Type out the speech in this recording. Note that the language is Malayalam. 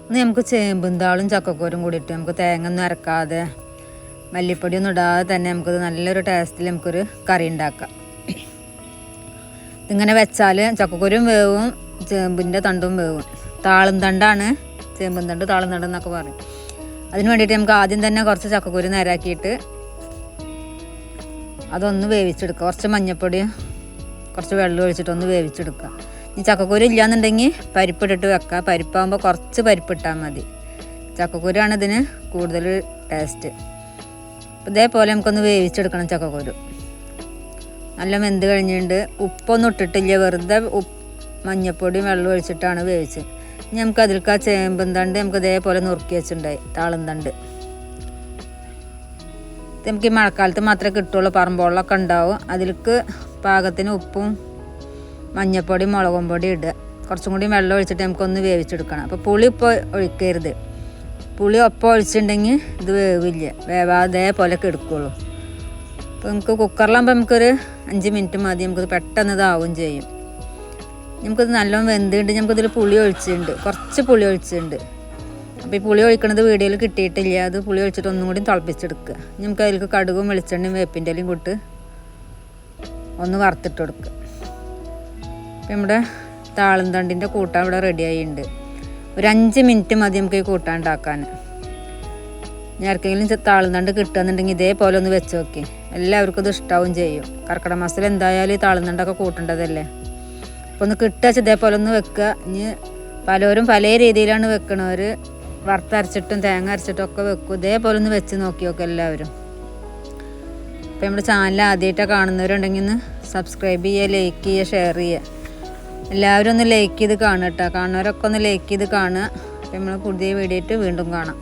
ഇന്ന് നമുക്ക് ചേമ്പും താളും ചക്കക്കൂരും കൂടിയിട്ട് നമുക്ക് തേങ്ങ ഒന്നും അരക്കാതെ മല്ലിപ്പൊടിയൊന്നും ഇടാതെ തന്നെ നമുക്കത് നല്ലൊരു ടേസ്റ്റിൽ നമുക്കൊരു കറി ഉണ്ടാക്കാം. ഇതിങ്ങനെ വെച്ചാൽ ചക്കക്കൂരും വേവും ചേമ്പിൻ്റെ തണ്ടും വേവും. താളും തണ്ടാണ് ചേമ്പും തണ്ട്, താളും തണ്ട് എന്നൊക്കെ പറയും. അതിന് വേണ്ടിയിട്ട് നമുക്ക് ആദ്യം തന്നെ കുറച്ച് ചക്കക്കൂരി നേരാക്കിയിട്ട് അതൊന്ന് വേവിച്ചെടുക്കുക. കുറച്ച് മഞ്ഞൾപ്പൊടിയും കുറച്ച് വെള്ളം ഒഴിച്ചിട്ടൊന്ന് വേവിച്ചെടുക്കുക. ഈ ചക്കക്കൂരി ഇല്ലയെന്നുണ്ടെങ്കിൽ പരിപ്പിട്ടിട്ട് വെക്കുക. പരിപ്പാകുമ്പോൾ കുറച്ച് പരിപ്പിട്ടാൽ മതി. ചക്കക്കൂരാണ് ഇതിന് കൂടുതൽ ടേസ്റ്റ്. ഇതേപോലെ നമുക്കൊന്ന് വേവിച്ചെടുക്കണം. ചക്കക്കൂരു നല്ല വെന്ത് കഴിഞ്ഞിട്ടുണ്ട്. ഉപ്പൊന്നും ഇട്ടിട്ടില്ല, വെറുതെ മഞ്ഞൾപ്പൊടിയും വെള്ളം ഒഴിച്ചിട്ടാണ് വേവിച്ചത്. ഇനി നമുക്ക് അതിൽക്ക് ആ ചേമ്പും തണ്ട് നമുക്ക് ഇതേപോലെ നുറുക്കി വെച്ചിട്ടുണ്ടായി. താളും തണ്ട് ഇത് നമുക്ക് ഈ മഴക്കാലത്ത് മാത്രമേ കിട്ടുള്ളൂ. പറമ്പോളൊക്കെ ഉണ്ടാവും. അതിലേക്ക് പാകത്തിന് ഉപ്പും മഞ്ഞൾപ്പൊടി മുളകും പൊടി ഇടുക. കുറച്ചും കൂടി വെള്ളം ഒഴിച്ചിട്ട് നമുക്കൊന്ന് വേവിച്ചെടുക്കണം. അപ്പോൾ പുളി ഇപ്പോൾ ഒഴിക്കരുത്. പുളി ഒപ്പം ഒഴിച്ചിട്ടുണ്ടെങ്കിൽ ഇത് വേവില്ല, വേവാതെ പോലെയൊക്കെ എടുക്കുള്ളൂ. അപ്പോൾ നമുക്ക് കുക്കറിലാകുമ്പോൾ നമുക്കൊരു 5 മിനിറ്റ് മതി. നമുക്കിത് പെട്ടെന്ന് ഇതാവും ചെയ്യും. നമുക്കിത് നല്ലോണം വെന്തിട്ട് നമുക്കിതിൽ പുളി ഒഴിച്ചിട്ടുണ്ട്, കുറച്ച് പുളി ഒഴിച്ചിട്ടുണ്ട്. അപ്പോൾ ഈ പുളി ഒഴിക്കണത് വീഡിയോയിൽ കിട്ടിയിട്ടില്ല. അത് പുളി ഒഴിച്ചിട്ട് ഒന്നും കൂടി തിളപ്പിച്ചെടുക്കുക. നമുക്ക് അതിലേക്ക് കടുകും വെളിച്ചെണ്ണയും വേപ്പിൻ്റെ ഇലയും കൂട്ട് ഒന്ന് വറുത്തിട്ട് കൊടുക്കുക. അപ്പം നമ്മുടെ താളും തണ്ടിൻ്റെ കൂട്ടാൻ ഇവിടെ റെഡിയായിട്ടുണ്ട്. ഒരു 5 മിനിറ്റ് മതി നമുക്ക് ഈ കൂട്ടാൻ ഉണ്ടാക്കാൻ. ഞാൻ ആർക്കെങ്കിലും താളും തണ്ട് കിട്ടുകയെന്നുണ്ടെങ്കിൽ ഇതേപോലെ ഒന്ന് വെച്ച് നോക്കി. എല്ലാവർക്കും ഇത് ഇഷ്ടാവും ചെയ്യും. കർക്കിടക മാസത്തിൽ എന്തായാലും ഈ താളും തണ്ടൊക്കെ കൂട്ടേണ്ടതല്ലേ. അപ്പോൾ ഒന്ന് കിട്ടുക ഇതേപോലെ ഒന്ന് വെക്കുക. ഇനി പലരും പല രീതിയിലാണ് വെക്കണവർ. വറുത്തരച്ചിട്ടും തേങ്ങ അരച്ചിട്ടും ഒക്കെ വെക്കും. ഇതേപോലെ ഒന്ന് വെച്ച് നോക്കി നോക്കുക എല്ലാവരും. അപ്പോൾ നമ്മുടെ ചാനൽ ആദ്യമായിട്ടാണ് കാണുന്നവരുണ്ടെങ്കിൽ ഒന്ന് സബ്സ്ക്രൈബ് ചെയ്യുക, ലൈക്ക് ചെയ്യുക, ഷെയർ ചെയ്യുക. എല്ലാവരും ഒന്ന് ലൈക്ക് ചെയ്ത് കാണുക കേട്ടോ. കാണുന്നവരൊക്കെ ഒന്ന് ലൈക്ക് ചെയ്ത് കാണുക. അപ്പോൾ നമ്മൾ പുതിയ വീഡിയോ ആയിട്ട് വീണ്ടും കാണാം.